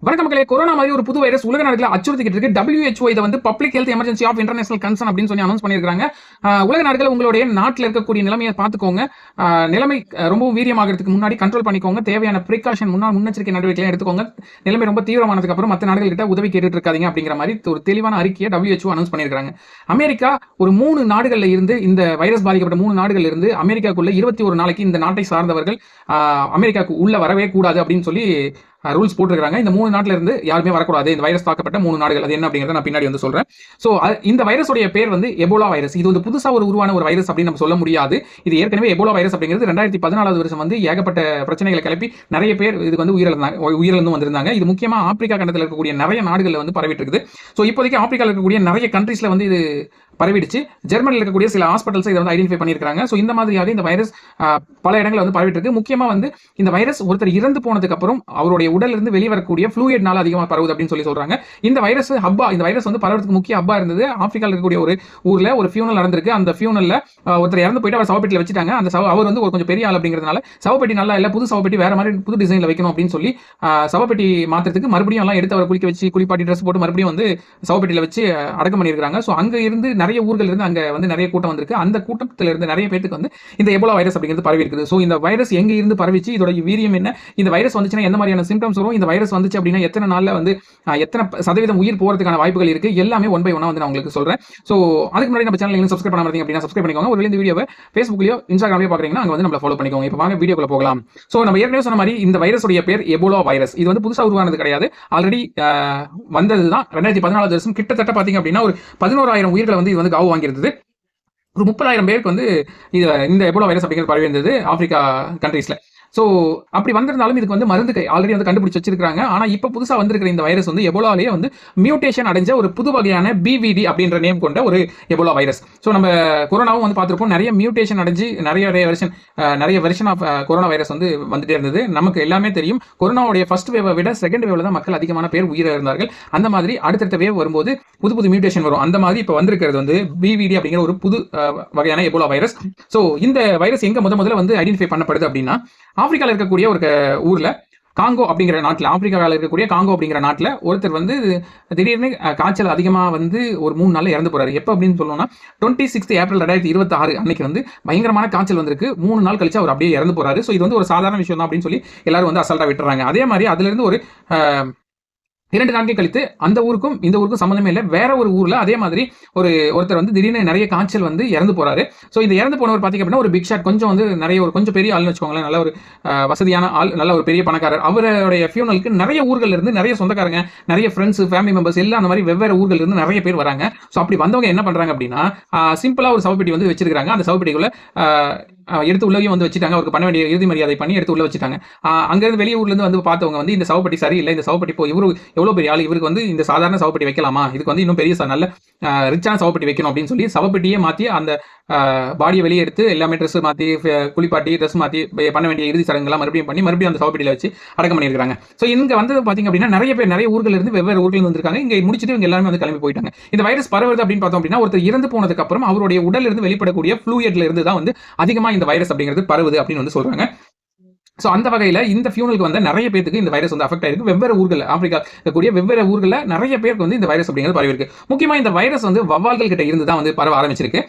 வணக்கம் மக்களே. கொரோனா மாதிரி ஒரு புது வைரஸ் உலக நாடுகளை அச்சுறுத்திக்கிட்டு இருக்கு. WHO இதை வந்து public health emergency of international concern அப்படின்னு சொல்லி அனௌன்ஸ் பண்ணியிருக்காங்க. உலக நாடுகள் உங்களுடைய நாட்டில் இருக்கக்கூடிய நிலைமையை பார்த்துக்கோங்க. நிலைமை ரொம்பவும் வீரியமாகிறதுக்கு முன்னாடி கண்ட்ரோல் பண்ணிக்கோங்க. தேவையான ப்ரிகாஷன் முன்னெச்சரிக்கை நடவடிக்கைகளை எடுத்துக்கோங்க. நிலைமை ரொம்ப தீவிரமானதுக்கு அப்புறம் மற்ற நாடுகள் கிட்ட உதவி கேட்டுட்டு இருக்காதீங்க அப்படிங்கிற மாதிரி ஒரு தெளிவான அறிக்கையை WHO அனௌன்ஸ் பண்ணியிருக்காங்க. அமெரிக்கா ஒரு 3 நாடுகளில் இருந்து இந்த வைரஸ் பாதிக்கப்பட்ட 3 நாடுகளில் இருந்து அமெரிக்காக்குள்ள 21 நாளைக்கு இந்த நாட்டை சார்ந்தவர்கள் அமெரிக்காவுக்கு உள்ள வரவே கூடாது அப்படின்னு சொல்லி ரூல்ஸ் போட்டுருக்காங்க. இந்த 3 நாட்டில இருந்து யாருமே வரக்கூடாது. இந்த வைரஸ் தாக்கப்பட்ட 3 நாடுகள் அது என்ன அப்படிங்கறத நான் பின்னாடி வந்து சொல்றேன். சோ இந்த வைரஸோட பேர் வந்து எபோலா வைரஸ். இது வந்து புதுசா உருவான ஒரு வைரஸ் அப்படின்னு நம்ம சொல்ல முடியாது. இது ஏற்கனவே எபோலா வைரஸ் அப்படிங்கிறது 2014 வருஷம் வந்து ஏகப்பட்ட பிரச்சனைகளை கிளப்பி நிறைய பேர் இதுக்கு வந்து உயிரிழந்து வந்திருந்தாங்க. இது முக்கியமா ஆப்பிரிக்கா கண்டத்தில் இருக்கக்கூடிய நிறைய நாடுகளில் வந்து பரவிட்டு இருக்குது. ஸோ இப்போதைக்கு ஆப்பிரிக்காவில் இருக்கக்கூடிய நிறைய கண்ட்ரீஸ்ல வந்து இது பரவிடுச்சு. ஜெர்மனியில் இருக்கக்கூடிய சில ஹாஸ்பிட்டல்ஸ் இதை வந்து ஐடென்டிஃபை பண்ணியிருக்காங்க. ஸோ இந்த மாதிரியாக இந்த வைரஸ் பல இடங்களில் வந்து பரவிட்டு இருக்கு. முக்கியமா வந்து இந்த வைரஸ் ஒருத்தர் இறந்து போனதுக்கு அப்புறம் அவருடைய உடல் இருந்து வெளிவரக்கூடிய ஃப்ளூயிட்னால அதிகமாக பரவுது அப்படின்னு சொல்லி சொல்றாங்க. இந்த வைரஸ் வந்து பரவறதுக்கு முக்கிய ஹப்பா இருந்தது ஆப்பிரிக்காவில் இருக்கக்கூடிய ஒரு ஊர்ல ஒரு ஃபியூனல் நடந்திருக்கு. அந்த ஃபியூனல்ல ஒருத்தர் இறந்து போயிட்டு அவர் சவப்பெட்டியில் வச்சுட்டாங்க. அந்த அவர் வந்து ஒரு கொஞ்சம் பெரிய ஆள் அப்படிங்கிறதுனால சவப்பெட்டி நல்லா இல்லை, புது சவப்பெட்டி வேற மாதிரி புது டிசைன்ல வைக்கணும் அப்படின்னு சொல்லி சவப்பெட்டி மாத்திரத்துக்கு மறுபடியும் எல்லாம் எடுத்து அவர் குளிக்க வச்சு குளிப்பாட்டி ட்ரெஸ் போட்டு மறுபடியும் வந்து சவப்பெட்டியில் வச்சு அடக்கம் பண்ணியிருக்காங்க. ஸோ அங்க இருந்து நிறைய ஊர்கள் இருந்து அங்க வந்து நிறைய கூட்டம் வந்திருக்கு. அந்த கூட்டத்தில் இருந்து நிறைய பேருக்கு வந்து இந்த எபோலா வைரஸ் அப்படிங்கிறது பரவி இருக்குது. ஸோ இந்த வைரஸ் எங்க இருந்து பரவிச்சு, இதோட வீரியம் என்ன, இந்த வைரஸ் வந்துச்சுன்னா எந்த மாதிரியான சிம்டம்ஸ் வரும், இந்த வைரஸ் வந்துச்சு அப்படின்னா எத்தனை நாள்ல வந்து எத்தனை சதவீதம் உயிர் போறதுக்கான வாய்ப்புகள் இருக்கு, எல்லாமே ஒன் பை ஒன்னா வந்து நான் உங்களுக்கு சொல்றேன். ஸோ அதுக்கு முன்னாடி நம்ம சேனல் சப்ஸ்கிரைப் பண்ணாம இருந்தீங்க அப்படின்னா சப்ஸ்கிரைப் பண்ணிக்கோங்க. ஒரு இந்த வீடியோவை ஃபேஸ்புக்லயோ இன்ஸ்டாகிராம்லயோ பாக்குறீங்கன்னா அங்க வந்து நம்ம ஃபாலோ பண்ணிக்கோங்க. இப்போ வாங்க வீடியோக்குள்ள போகலாம். ஸோ நம்ம ஏற்கனவே சொன்ன மாதிரி இந்த வைரஸோட பேர் எபோலா வைரஸ். இது வந்து புதுசா உருவானது கிடையாது. ஆல்ரெடி வந்ததுதான் 2014 வருஷம். கிட்டத்தட்ட பாத்தீங்க அப்படின்னா ஒரு 11,000 உயிர்களை வந்து இது வந்து காவு வாங்கியிருந்தது. ஒரு 30,000 பேருக்கு வந்து இந்த எபோலா வைரஸ் அப்படிங்கிறது பரவி இருந்தது ஆப்பிரிக்கா கண்ட்ரீஸ்ல. ஸோ அப்படி வந்திருந்தாலும் இதுக்கு வந்து மருந்து ஆல்ரெடி வந்து கண்டுபிடிச்சு வச்சிருக்காங்க. ஆனால் இப்போ புதுசாக வந்திருக்கிற இந்த வைரஸ் வந்து எபோலாலேயே வந்து மியூட்டேஷன் அடைஞ்ச ஒரு புது வகையான BVD அப்படின்ற நேம் கொண்ட ஒரு எபோலா வைரஸ். ஸோ நம்ம கொரோனாவும் வந்து பார்த்துருப்போம், நிறைய மியூட்டேஷன் அடைஞ்சு நிறைய வெர்ஷன் ஆஃப் கொரோனா வைரஸ் வந்து வந்துட்டே இருந்தது. நமக்கு எல்லாமே தெரியும், கொரோனாவுடைய ஃபர்ஸ்ட் வேவை விட செகண்ட் வேவ்ல தான் மக்கள் அதிகமான பேர் உயிரிழந்தார்கள். அந்த மாதிரி அடுத்தடுத்த வேவ் வரும்போது புது மியூட்டேஷன் வரும். அந்த மாதிரி இப்போ வந்திருக்கிறது வந்து BVD அப்படிங்கிற ஒரு புது வகையான எபோலா வைரஸ். ஸோ இந்த வைரஸ் எங்க முதல்ல வந்து ஐடென்டிஃபை பண்ணப்படுது அப்படின்னா ஆப்பிரிக்காவில் இருக்கக்கூடிய ஒரு ஊர்ல காங்கோ அப்படிங்கிற நாட்டில், ஆப்பிரிக்காவில் இருக்கக்கூடிய காங்கோ அப்படிங்கிற நாட்டில் ஒருத்தர் வந்து திடீர்னு காய்ச்சல் அதிகமாக வந்து ஒரு 3 நாள்ல இறந்து போறாரு. எப்போ அப்படின்னு சொல்லணும்னா 26 ஏப்ரல் 2026 அன்னைக்கு வந்து பயங்கரமான காய்ச்சல் வந்திருக்கு. 3 நாள் கழிச்சு அவர் அப்படியே இறந்து போறாரு. ஸோ இது வந்து ஒரு சாதாரண விஷயம் தான் அப்படின்னு சொல்லி எல்லாரும் வந்து அசால்ட்டா விட்டுறாங்க. அதே மாதிரி அதுல இருந்து ஒரு 2 நாட்கள் கழித்து அந்த ஊருக்கும் இந்த ஊருக்கும் சம்பந்தமே இல்லை, வேற ஒரு ஊர்ல அதே மாதிரி ஒருத்தர் வந்து திடீர்னு நிறைய காய்ச்சல் வந்து இறந்து போறாரு. ஸோ இந்த இறந்து போனவர் பார்த்தீங்க அப்படின்னா ஒரு பிக் ஷாட், கொஞ்சம் வந்து கொஞ்சம் பெரிய ஆள்னு வச்சுக்கோங்களேன், நல்ல ஒரு வசதியான ஆள், நல்ல ஒரு பெரிய பணக்காரர். அவருடைய ஃபியூனலுக்கு நிறைய ஊர்கள் இருந்து நிறைய சொந்தக்காரங்க, நிறைய ஃப்ரெண்ட்ஸ், ஃபேமிலி மெம்பர்ஸ் எல்லாம் அந்த மாதிரி வெவ்வேறு ஊர்கள் இருந்து நிறைய பேர் வராங்க. ஸோ அப்படி வந்தவங்க என்ன பண்றாங்க அப்படின்னா சிம்பிளா ஒரு சவப்பெட்டி வந்து வச்சிருக்காங்க. அந்த சவப்பெட்டிக்குள்ள எடுத்து உள்ளவையும் வந்து வச்சுட்டாங்க. அவருக்கு பண்ண வேண்டிய இறுதி மரியாதை பண்ணி எடுத்து உள்ள வச்சுட்டாங்க. அங்கிருந்து வெளிய ஊர்ல இருந்து வந்து பார்த்தவங்க வந்து இந்த சவப்பெட்டி சரியில்லை, இந்த சவப்பெட்டி இப்போ இவரு எவ்வளவு பெரிய ஆள், இவருக்கு வந்து இந்த சாதாரண சவப்பெட்டி வைக்கலாமா, இதுக்கு வந்து இன்னும் பெரிய நல்ல ரிச்சான சவப்பெட்டி வைக்கணும் அப்படின்னு சொல்லி சவப்பெட்டியே மாற்றி அந்த பாடியை வெளியே எடுத்து எல்லாமே ட்ரெஸ் மாற்றி குளிப்பாட்டி ட்ரெஸ் மாற்றி பண்ண வேண்டிய இறுதி சடங்குலாம் மறுபடியும் அந்த சவப்பெட்டியில் வச்சு அடக்கம் பண்ணியிருக்காங்க. ஸோ இங்க வந்து பார்த்தீங்க அப்படின்னா நிறைய ஊர்கள் இருந்து வெவ்வேறு ஊர்கள் வந்திருக்காங்க. இங்கே முடிச்சுட்டு இவங்க எல்லாருமே வந்து கிளம்பி போயிட்டாங்க. இந்த வைரஸ் பரவுது அப்படின்னு பார்த்தோம் அப்படின்னா ஒருத்தர் இறந்து போனதுக்கு அப்புறம் அவருடைய உடல் இருந்து வெளிப்படக்கூடிய ஃப்ளூயிட்ல இருந்து தான் வந்து அதிகமாக இந்த வைரஸ் அப்படிங்கிறது பரவுது அப்படின்னு வந்து சொல்றாங்க. ஸோ அந்த வகையில் இந்த ஃபியூனலுக்கு வந்து நிறைய பேருக்கு இந்த வைரஸ் வந்து அஃபெக்ட் ஆயிருக்கு. வெவ்வேறு ஊர்கள், ஆப்பிரிக்கா இருக்கக்கூடிய வெவ்வேறு ஊர்களில் நிறைய பேருக்கு வந்து இந்த வைரஸ் அப்படிங்கிறது பரவி இருக்கு. முக்கியமாக இந்த வைரஸ் வந்து வவ்வால்கள் கிட்ட இருந்து தான் வந்து பரவ ஆரம்பிச்சிருக்கு.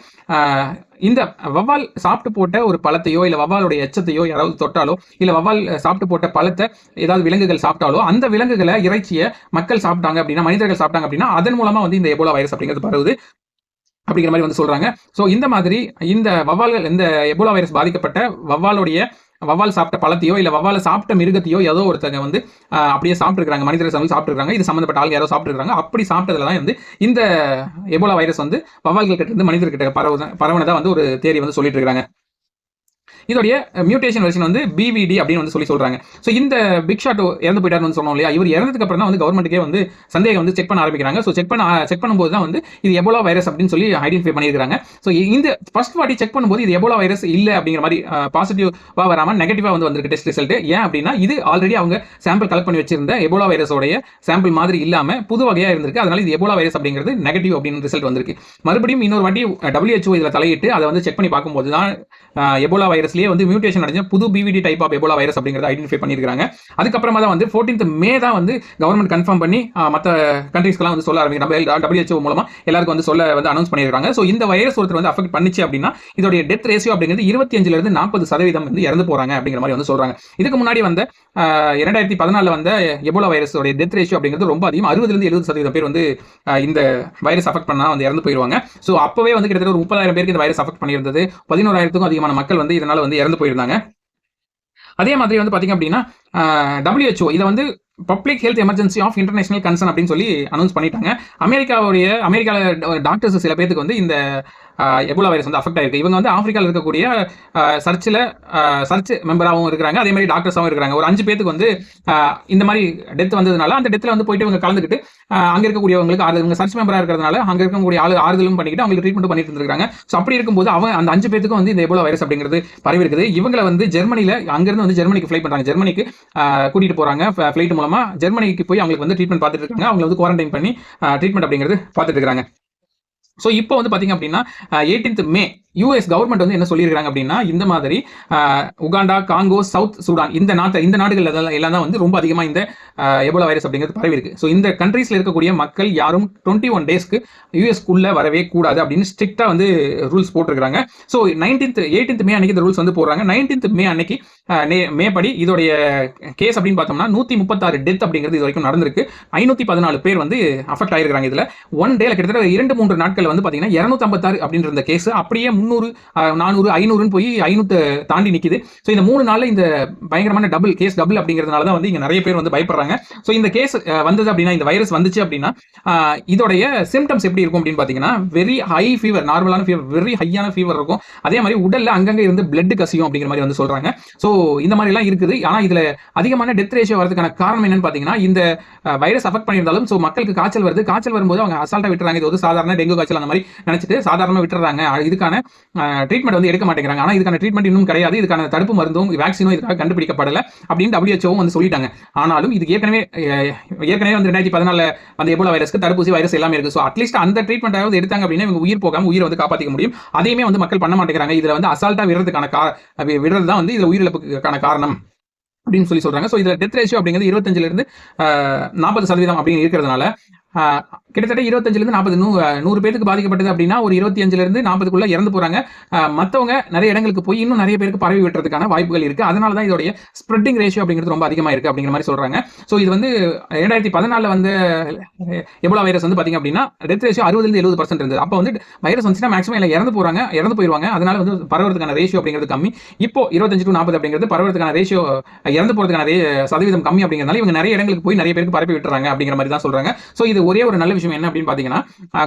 இந்த வவ்வால் சாப்பிட்டு போட்ட ஒரு பழத்தையோ இல்லை வவ்வாலுடைய எச்சத்தையோ யாராவது தொட்டாலோ இல்லை வவ்வால் சாப்பிட்டு போட்ட பழத்தை ஏதாவது விலங்குகள் சாப்பிட்டாலோ அந்த விலங்குகளை இறைச்சியை மக்கள் சாப்பிட்டாங்க அப்படின்னா, மனிதர்கள் சாப்பிட்டாங்க அப்படின்னா அதன் மூலமா வந்து இந்த எபோலா வைரஸ் அப்படிங்கிறது பரவுது அப்படிங்கிற மாதிரி வந்து சொல்றாங்க. ஸோ இந்த மாதிரி இந்த எபோலா வைரஸ் பாதிக்கப்பட்ட வவ்வால் சாப்பிட்ட பழத்தையோ இல்லை வவ்வால் சாப்பிட்ட மிருகத்தையோ ஏதோ ஒருத்தங்க வந்து அப்படியே சாப்பிட்டுருக்காங்க, மனிதர்கள் சாப்பிட்டுருக்காங்க, இது சம்பந்தப்பட்ட ஆள் யாரோ சாப்பிட்டுருக்காங்க. அப்படி சாப்பிட்டதுல தான் வந்து இந்த எபோலா வைரஸ் வந்து வவ்வால்கள் கிட்ட இருந்து மனிதர்கிட்ட பரவுனதா வந்து ஒரு தேரி வந்து சொல்லிட்டு இருக்காங்க. இதோடைய மியூட்டேஷன் வெர்ஷன் வந்து BVD அப்படின்னு வந்து சொல்றாங்க. ஸோ இந்த பிக் ஷாட் இறந்து போயிட்டாருன்னு சொன்னோம் இல்லையா, இவர் இறந்ததுக்கு அப்புறம் தான் வந்து கவர்மெண்ட்டுக்கே வந்து சந்தேகம் வந்து செக் பண்ண ஆரம்பிக்கிறாங்க. ஸோ செக் பண்ணும்போது தான் வந்து இது எபோலா வைரஸ் அப்படின்னு சொல்லி ஐடென்டிஃபை பண்ணியிருக்காங்க. ஸோ இந்த ஃபர்ஸ்ட் வாட்டி செக் பண்ணும்போது இது எபோலா வைரஸ் இல்லை அப்படிங்கிற மாதிரி பாசிட்டிவா வராமல் நெகட்டிவா வந்து வந்திருக்கு டெஸ்ட் ரிசல்ட். ஏன் அப்படின்னா இது ஆல்ரெடி அவங்க சாம்பிள் கலெக்ட் பண்ணி வச்சிருந்த எபோலா வைரஸோடைய சாம்பிள் மாதிரி இல்லாம புது வகையா இருந்திருக்கு. அதனால இது எபோலா வைரஸ் அப்படிங்கிறது நெகட்டிவ் அப்படின்னு ரிசல்ட் வந்திருக்கு. மறுபடியும் இன்னொரு வாட்டி WHO இதுல தலையிட்டு அதை வந்து செக் பண்ணி பார்க்கும்போது தான் எபோலா வைரஸ் வைரஸ்லயே வந்து மியூட்டேஷன் அடைஞ்ச புது பிவிடி டைப் ஆஃப் எபோலா வைரஸ் அப்படிங்கறத ஐடென்டிஃபை பண்ணிருக்காங்க. அதுக்கப்புறமா தான் வந்து 14th மே தான் வந்து கவர்மெண்ட் கன்ஃபார்ம் பண்ணி மற்ற கண்ட்ரீஸ்க்குலாம் வந்து சொல்ல ஆரம்பிக்கிறாங்க. WHO மூலமா எல்லாருக்கும் வந்து சொல்ல வந்து அனௌன்ஸ் பண்ணிருக்காங்க. ஸோ இந்த வைரஸ் ஒருத்தர் வந்து அஃபெக்ட் பண்ணிச்சு அப்படின்னா இதோட டெத் ரேஷியோ அப்படிங்கிறது 25ல இருந்து 40% வந்து இறந்து போறாங்க அப்படிங்கிற மாதிரி வந்து சொல்றாங்க. இதுக்கு முன்னாடி வந்த 2014 வந்த எபோலா வைரஸோட டெத் ரேஷியோ அப்படிங்கிறது ரொம்ப அதிகம். 60ல இருந்து 70% பேர் வந்து இந்த வைரஸ் அஃபெக்ட் பண்ணா வந்து இறந்து போயிருவாங்க. ஸோ அப்பவே வந்து கிட்டத்தட்ட ஒரு 30,000 பேருக்கு இந்த வைரஸ் அஃபெக்ட் பண்ணியிருந்தது. 11,000க்கும் அதிகமான மக்கள் வந்து இதனால வந்து இறந்து போயிருந்தாங்க. அதே மாதிரி வந்து பாத்தீங்க அப்படின்னா WHO இதை வந்து public health emergency of international concern அப்படின்னு சொல்லி அனௌன்ஸ் பண்ணிட்டாங்க. அமெரிக்காவில் டாக்டர்ஸ் சில பேருக்கு வந்து இந்த எபோலா வைரஸ் வந்து அஃபெக்ட் ஆயிருக்கு. இவங்க வந்து ஆப்பிரிக்காவில் இருக்கக்கூடிய சர்ச் மெம்பராகவும் இருக்கிறாங்க, அதே மாதிரி டாக்டர்ஸாகவும் இருக்கிறாங்க. ஒரு 5 பேருக்கு வந்து இந்த மாதிரி டெத் வந்ததுனால அந்த டெத்தில் வந்து போயிட்டு இவங்க கலந்துக்கிட்டு அங்கே இருக்கக்கூடியவங்களுக்கு இவங்க சர்ச் மெம்பராக இருக்கிறதுனால அங்கே இருக்கக்கூடிய ஆறுதலும் பண்ணிக்கிட்டு அவங்களுக்கு ட்ரீட்மெண்ட் பண்ணிட்டு இருக்காங்க. ஸோ அப்படி இருக்கும்போது அந்த 5 பேருக்கும் வந்து இந்த எபோலா வைரஸ் அப்படிங்கிறது பரவி இருக்குது. இவங்களை வந்து ஜெர்மனியில் அங்கிருந்து வந்து ஜெர்மனிக்கு ஃப்ளை பண்ணுறாங்க. ஜெர்மனிக்கு கூட்டிட்டு போறாங்க ஃப்ளைட் மூலமா. ஜெர்மனிக்கு போய் அவங்களுக்கு வந்து ட்ரீட்மெண்ட் பார்த்துட்டு இருக்காங்க. அவங்க வந்து குவாரண்டைன் பண்ணி ட்ரீட்மெண்ட் அப்படிங்கிறது பார்த்துட்டு இருக்காங்க. ஸோ இப்போ வந்து பார்த்தீங்க அப்படின்னா 18th மே யூஎஸ் கவர்மெண்ட் வந்து என்ன சொல்லியிருக்காங்க அப்படின்னா இந்த மாதிரி உகாண்டா, காங்கோ, சவுத் சூடான் இந்த நாடுகள் எல்லாம் தான் வந்து ரொம்ப அதிகமாக இந்த எபோலா வைரஸ் அப்படிங்கிறது பரவி இருக்கு. ஸோ இந்த கண்ட்ரீஸ்ல இருக்கக்கூடிய மக்கள் யாரும் 21 டேஸ்க்கு யூஎஸ்குள்ள வரவே கூடாது அப்படின்னு ஸ்ட்ரிக்டா வந்து ரூல்ஸ் போட்டிருக்காங்க. ஸோ 18th மே அன்னைக்கு இந்த ரூல்ஸ் வந்து போடுறாங்க. 19th மே அன்னைக்கு மே படி இதோடைய கேஸ் அப்படின்னு பார்த்தோம்னா 136 டெத் அப்படிங்கிறது இது வரைக்கும் நடந்திருக்கு. 514 பேர் வந்து அஃபெக்ட் ஆயிருக்காங்க. இதுல ஒன் டேல கிட்டத்தட்ட 2-3 நாட்கள் வந்து பாத்தீங்கன்னா 256 அப்படின்ற இந்த கேஸ் அப்படியே 300, 400, 500 போய் 500 தாண்டி நிக்குது. ஸோ இந்த 3 நாள்ல இந்த பயங்கரமான கேஸ் டபுள் அப்படிங்கிறதுனால தான் வந்து இங்க நிறைய பேர் வந்து பயப்படுறாங்க. ஸோ இந்த கேஸ் வந்தது அப்படின்னா, இந்த வைரஸ் வந்துச்சு அப்படின்னா இதோடைய சிம்டம்ஸ் எப்படி இருக்கும் அப்படின்னு பாத்தீங்கன்னா வெரி ஹை ஃபீவர், நார்மலான ஃபீவர், வெரி ஹையான ஃபீவர் இருக்கும். அதே மாதிரி உடல்ல அங்கங்க இருந்து பிளட் கசியும் அப்படிங்கிற மாதிரி வந்து சொல்றாங்க. ஸோ இந்த மாதிரி எல்லாம் இருக்குது. ஆனா இதுல அதிகமான டெத் ரேஷியோ வரதுக்கான காரணம் என்னன்னு பாத்தீங்கன்னா இந்த வைரஸ் அஃபெக்ட் பண்ணியிருந்தாலும் ஸோ மக்களுக்கு காய்ச்சல் வருது. காய்ச்சல் வரும்போது அவங்க அசால்ட்டா விட்டுறாங்க. இது ஒரு சாதாரண டெங்கு காய்ச்சல் அந்த மாதிரி நினைச்சிட்டு சாதாரணமா விட்டுறாங்க. இதுக்கான ட்ரீட்மெண்ட் வந்து எடுக்க மாட்டேங்கிறாங்க. ஆனா இதுக்கான ட்ரீட்மெண்ட் இன்னும் கிடையாது. இதுக்கான தடுப்பு மருந்தும் வேக்சினும் இதுக்காக கண்டுபிடிக்கப்படல அப்படின்னு WHO வந்து சொல்லிட்டாங்க. ஆனாலும் இது ஏற்கனவே வந்து 2014 அந்த எபோலா வைரஸ்க்கு தடுப்பூசி வைரஸ் எல்லாமே இருக்கு. ஸோ அட்லீஸ்ட் அந்த ட்ரீட்மெண்ட் எடுத்தாங்க அப்படின்னா இவங்க உயிர் போகாம உயிரை வந்து காப்பாற்றிக்க முடியும். அதையுமே வந்து மக்கள் பண்ண மாட்டேங்கிறாங்க. இதுல வந்து அசால்ட்டா விடுறது தான் வந்து இதுல உயிரிழப்புக்கான காரணம் அப்படின்னு சொல்றாங்க. ஸோ இதுல டெத் ரேஷியோ அப்படிங்கிறது 25ல இருந்து 40% அப்படின்னு இருக்கிறதுனால கிட்டத்தட்ட 25ல இருந்து 40 100 பேருக்கு பாதிக்கப்பட்டது அப்படின்னா ஒரு 25ல இருந்து 40க்குள்ள இறந்து போறாங்க. மற்றவங்க நிறைய இடங்களுக்கு போய் இன்னும் நிறைய பேருக்கு பரவி விட்டுறதுக்கான வாய்ப்புகள் இருக்கு. அதனால தான் இதோடைய ஸ்ப்ரெட்டிங் ரேஷியோ அப்படிங்கிறது ரொம்ப அதிகமா இருக்கு அப்படிங்கிற மாதிரி சொல்றாங்க. ஸோ இது வந்து 2014 வந்து எபோலா வைரஸ் வந்து பாத்தீங்க அப்படின்னா டெத் ரேஷியோ 60ல இருந்து 70% இருந்தது. அப்போ வந்து வைரஸ் வந்துச்சுன்னா மேக்ஸிமம் எல்லாம் இறந்து போயிருவாங்க. அதனால வந்து பரவறதுக்கான ரேஷியோ அப்படிங்கிறது கம்மி. இப்போ 25 to 40 அப்படிங்கிறது பரவறதுக்கான ரேஷியோ, இறந்து போறதுக்கான சதவீதம் கம்மி அப்படிங்கிறதுனால இவங்க நிறைய இடங்களுக்கு போய் நிறைய பேருக்கு பரப்பி விட்டுறாங்க அப்படிங்கிற மாதிரி தான் சொல்றாங்க. ஸோ இது ஒரே ஒரு நல்ல விஷயம் என்ன அப்படின்னு பாத்தீங்கன்னா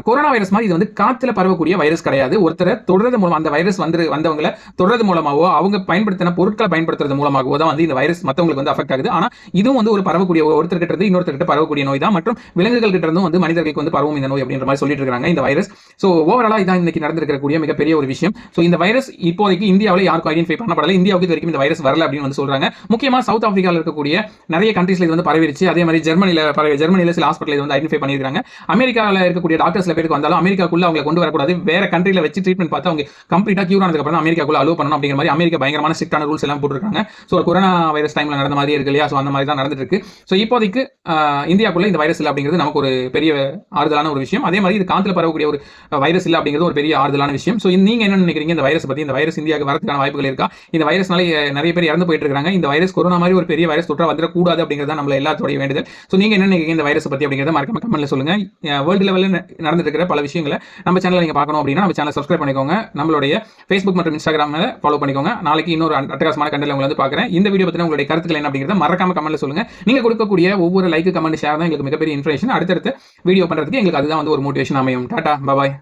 கொரோனா வைரஸ் மாதிரி இது வந்து காத்துல பரவக்கூடிய வைரஸ் கிடையாது. ஒருத்தரை தொடர்றது மூலம் அந்த வைரஸ் வந்தவங்களை தொடர்றது மூலமாவோ அவங்க பயன்படுத்தின பொருட்களை பயன்படுத்துறது மூலமாகவோ தான் வந்து இந்த வைரஸ் மற்றவங்களுக்கு வந்து அஃபெக்ட் ஆகுது. ஆனா இதுவும் வந்து ஒரு பரவக்கூடிய ஒருத்தர் கிட்ட இருந்து இன்னொருத்தர் பரவக்கூடிய நோய் தான். மற்றும் விலங்குகள் கிட்ட இருந்தும் வந்து மனிதர்களுக்கு வந்து பரவும் இந்த நோய் அப்படின்ற மாதிரி சொல்லிட்டு இருக்காங்க இந்த வைரஸ். ஸோ ஓவராலா இதான் இன்னைக்கு நடந்திருக்கக்கூடிய மிகப்பெரிய ஒரு விஷயம். ஸோ இந்த வைரஸ் இப்போதைக்கு இந்தியாவில் யாருக்கும் ஐடென்டிஃபை பண்ணப்படல. இந்தியாவுக்கு இது வரைக்கும் இந்த வைரஸ் வரல அப்படின்னு வந்து சொல்றாங்க. முக்கியமா சவுத் ஆப்பிரிக்காவில் இருக்கக்கூடிய நிறைய கண்ட்ரீஸ்ல இது வந்து பரவிருச்சு. அதே மாதிரி ஜெர்மனில சில ஹாஸ்பிட்டல் இது வந்து ஐடென்டிஃபை பண்ணிருக்காங்க. அமெரிக்காவில் இருக்கக்கூடிய டாக்டர்ஸ் சில பேருக்கு வந்தாலும் அமெரிக்காக்குள்ள அவங்க கொண்டு வரக்கூடாது, வேற கண்ட்ரில வச்சு ட்ரீட்மெண்ட் பார்த்து அவங்க கம்ப்ளீட்டா கியூர் ஆனதுக்கு அப்புறம் அமெரிக்காக்குள்ள அலோவ் பண்ணணும் அப்படிங்கிற மாதிரி அமெரிக்கா பயங்கரமான ஸ்ட்ரிக்டான ரூல்ஸ் எல்லாம் போட்டுருக்காங்க. ஸோ கொரோனா வைரஸ் டைம்ல நடந்த மாதிரி இருக்கு இல்லையா? ஸோ அந்த மாதிரி தான் நடந்துட்டு இருக்கு. ஸோ இப்போதைக்கு இந்தியாக்குள்ள இந்த வைரஸ் இல்லை அப்படிங்கிறது நமக்கு ஒரு பெரிய ஆறுதலான ஒரு விஷயம். அதே மாதிரி இது காத்துல பரவக்கூடிய ஒரு வைரஸ் இல்லை அப்படிங்கிறது ஒரு பெரிய ஆறுதலான விஷயம். ஸோ நீங்க என்ன நினைக்கிறீங்க இந்த வைரஸ் பத்தி? இந்த வைரஸ் இந்தியாவுக்கு வரதுக்கான வாய்ப்புகள் இருக்கா? இந்த வைரஸ்னால நிறைய பேர் இறந்து போயிட்டு இருக்காங்க. இந்த வைரஸ் கொரோனா மாதிரி ஒரு பெரிய வைரஸ் தொற்றா வந்துடக்கூடாது அப்படிங்கிறது நம்மள எல்லாத்தோட வேண்டுதல். ஸோ நீங்க என்ன நினைக்கிறீங்க இந்த வைரஸ் பத்தி அப்படிங்கிறத மறக்காம கமெண்ட்ல சொல்லுங்க. வேர்ல்டு லெவலில் நடந்துட்டு இருக்கிற பல விஷயங்களை நம்ம சேனலில் நீங்க பார்க்கணும் அப்படின்னா நம்ம சேனலை சப்ஸ்கிரைப் பண்ணிக்கோங்க. நம்மளுடைய Facebook மற்றும் Instagramல ஃபாலோ பண்ணிக்கோங்க. நாளைக்கு இன்னொரு அட்டகாசமான கண்டென்ட்ல உங்களை வந்து பார்க்குறேன். இந்த வீடியோ பத்தின உங்களுடைய கருத்துக்கள் என்ன அப்படிங்கிறத மறக்காம கமெண்ட்ல சொல்லுங்க. நீங்க கொடுக்கக்கூடிய ஒவ்வொரு லைக், கமெண்ட், ஷேர் தான் எங்களுக்கு மிகப்பெரிய இன்ஃபர்மேஷன். அடுத்தடுத்து வீடியோ பண்றதுக்கு எங்களுக்கு அதுதான் வந்து ஒரு மோட்டிவேஷன் அமையும். டாடா, பாய்.